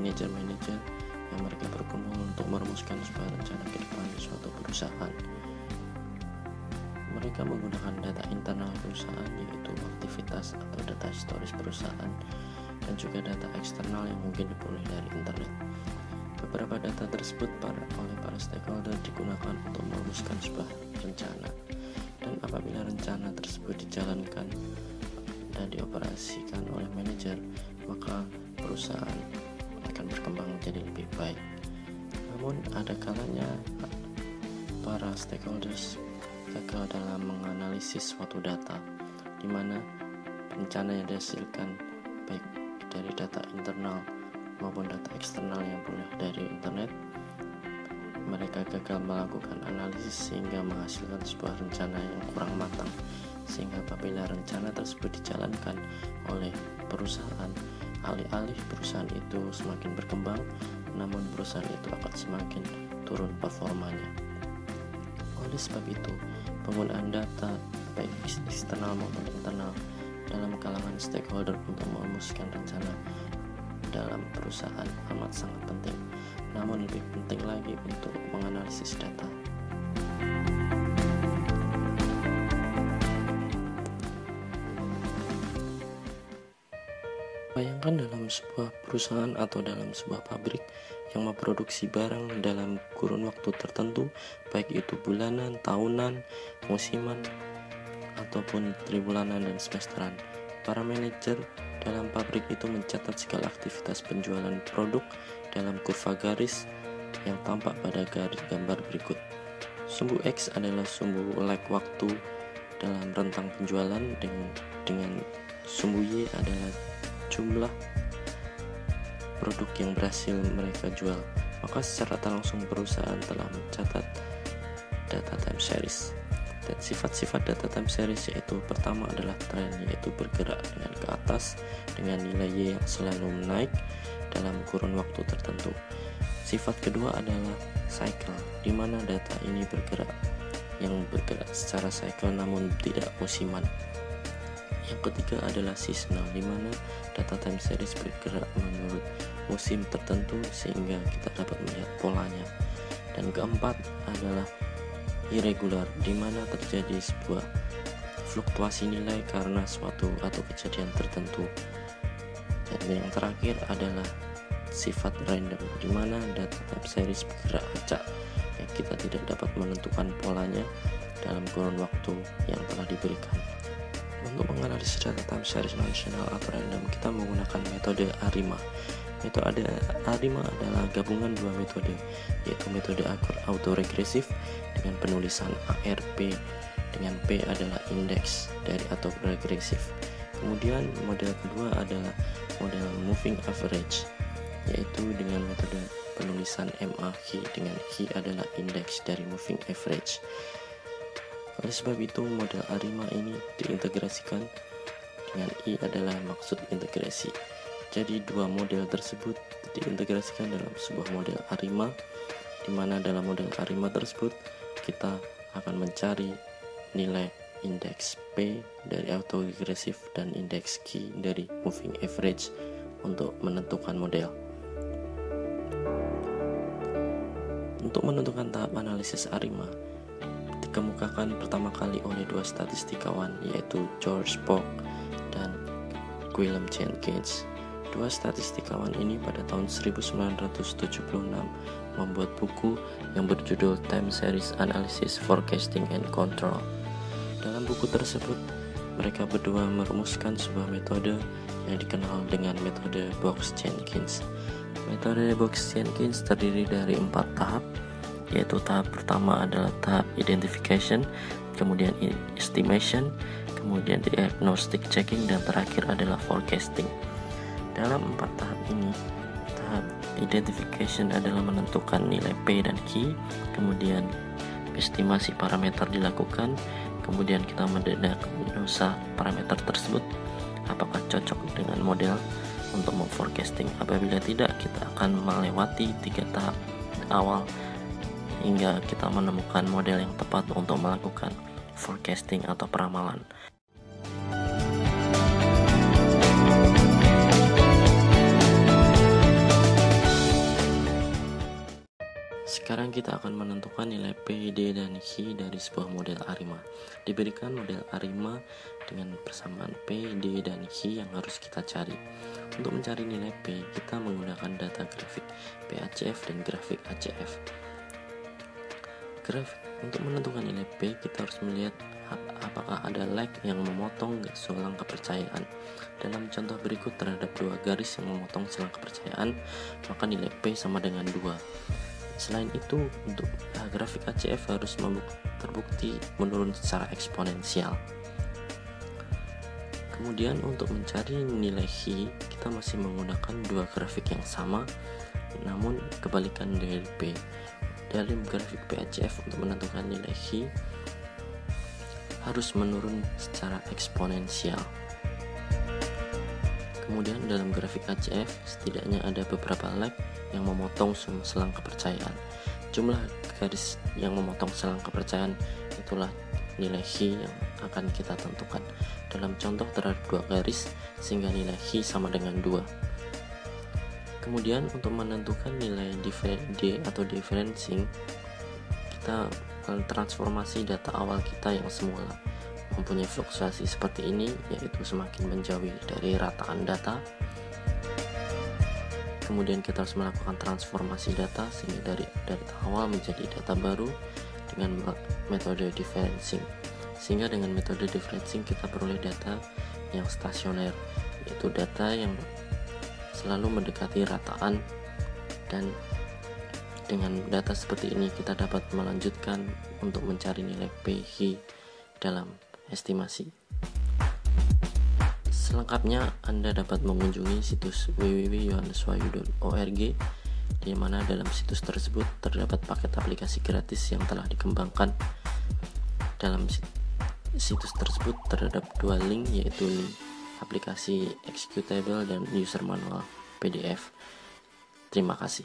manajer-manajer yang mereka berkumpul untuk merumuskan sebuah rencana ke depan suatu perusahaan. Mereka menggunakan data internal perusahaan, yaitu aktivitas atau data historis perusahaan, dan juga data eksternal yang mungkin diperoleh dari internet. Beberapa data tersebut oleh para stakeholder digunakan untuk merumuskan sebuah rencana, dan apabila rencana tersebut dijalankan dan dioperasikan oleh manajer, maka perusahaan akan berkembang menjadi lebih baik. Namun ada kalanya para stakeholders gagal dalam menganalisis suatu data, di mana rencana yang dihasilkan baik dari data internal maupun data eksternal yang peroleh dari internet, mereka gagal melakukan analisis sehingga menghasilkan sebuah rencana yang kurang matang, sehingga apabila rencana tersebut dijalankan oleh perusahaan, alih-alih perusahaan itu semakin berkembang, namun perusahaan itu akan semakin turun performanya. Oleh sebab itu, penggunaan data baik eksternal maupun internal dalam kalangan stakeholder untuk merumuskan rencana dalam perusahaan amat sangat penting. Namun lebih penting lagi untuk menganalisis data. Bayangkan dalam sebuah perusahaan atau dalam sebuah pabrik yang memproduksi barang dalam kurun waktu tertentu, baik itu bulanan, tahunan, musiman, ataupun tribulanan dan semesteran. Para manajer dalam pabrik itu mencatat segala aktivitas penjualan produk dalam kurva garis yang tampak pada garis gambar berikut. Sumbu X adalah sumbu lag waktu dalam rentang penjualan, dengan sumbu Y adalah jumlah produk yang berhasil mereka jual. Maka secara tak langsung perusahaan telah mencatat data time series. Dan sifat-sifat data time series yaitu pertama adalah tren, yaitu bergerak dengan ke atas dengan nilai Y yang selalu menaik dalam kurun waktu tertentu. Sifat kedua adalah cycle, di mana data ini bergerak secara cycle namun tidak musiman. Yang ketiga adalah seasonal, di mana data time series bergerak menurut musim tertentu sehingga kita dapat melihat polanya. Dan keempat adalah irregular, di mana terjadi sebuah fluktuasi nilai karena suatu atau kejadian tertentu. Dan yang terakhir adalah sifat random, di mana data time series bergerak acak yang kita tidak dapat menentukan polanya dalam kurun waktu yang telah diberikan. Untuk menganalisis data time series nasional atau random, kita menggunakan metode ARIMA. Metode ARIMA adalah gabungan dua metode, yaitu metode autoregresif dengan penulisan ARP dengan P adalah indeks dari autoregresif. Kemudian model kedua adalah model moving average, yaitu dengan metode penulisan MAQ dengan Q adalah indeks dari moving average. Oleh sebab itu, model ARIMA ini diintegrasikan dengan I adalah maksud integrasi. Jadi dua model tersebut diintegrasikan dalam sebuah model ARIMA, di mana dalam model ARIMA tersebut kita akan mencari nilai indeks P dari autoregresif dan indeks Q dari moving average untuk menentukan model. Untuk menentukan tahap analisis ARIMA dikemukakan pertama kali oleh dua statistikawan, yaitu George Bock dan William Jenkins. Dua statistikawan ini pada tahun 1976 membuat buku yang berjudul Time Series Analysis, Forecasting and Control. Dalam buku tersebut, mereka berdua merumuskan sebuah metode yang dikenal dengan metode Box-Jenkins. Metode Box-Jenkins terdiri dari 4 tahap, yaitu tahap pertama adalah tahap identification, kemudian estimation, kemudian diagnostic checking, dan terakhir adalah forecasting. Dalam 4 tahap ini, tahap identification adalah menentukan nilai P dan Q, kemudian estimasi parameter dilakukan, kemudian kita mendiagnosa parameter tersebut apakah cocok dengan model untuk memforecasting. Apabila tidak, kita akan melewati 3 tahap awal hingga kita menemukan model yang tepat untuk melakukan forecasting atau peramalan. Sekarang kita akan menentukan nilai P, D, dan Q dari sebuah model ARIMA. Diberikan model ARIMA dengan persamaan P, D, dan Q yang harus kita cari. Untuk mencari nilai P, kita menggunakan data grafik PACF dan grafik ACF. Untuk menentukan nilai P, kita harus melihat apakah ada lag yang memotong selang kepercayaan. Dalam contoh berikut, terhadap dua garis yang memotong selang kepercayaan, maka nilai P sama dengan 2. Selain itu, untuk grafik ACF harus terbukti menurun secara eksponensial. Kemudian untuk mencari nilai Q, kita masih menggunakan dua grafik yang sama, namun kebalikan dari P. Dalam grafik PACF, untuk menentukan nilai Q harus menurun secara eksponensial. Kemudian dalam grafik ACF, setidaknya ada beberapa lag yang memotong selang kepercayaan. Jumlah garis yang memotong selang kepercayaan itulah nilai Q yang akan kita tentukan. Dalam contoh terhadap dua garis, sehingga nilai Q sama dengan 2. Kemudian untuk menentukan nilai D atau differencing, kita transformasi data awal kita yang semula mempunyai fluktuasi seperti ini, yaitu semakin menjauhi dari rataan data. Kemudian kita harus melakukan transformasi data sehingga dari data awal menjadi data baru dengan metode differencing. Sehingga dengan metode differencing kita peroleh data yang stasioner, yaitu data yang selalu mendekati rataan, dan dengan data seperti ini kita dapat melanjutkan untuk mencari nilai P/Q dalam estimasi. Selengkapnya Anda dapat mengunjungi situs www.yohaneswahyu.org, di mana dalam situs tersebut terdapat paket aplikasi gratis yang telah dikembangkan. Dalam situs tersebut terdapat dua link, yaitu link aplikasi executable dan user manual PDF. Terima kasih.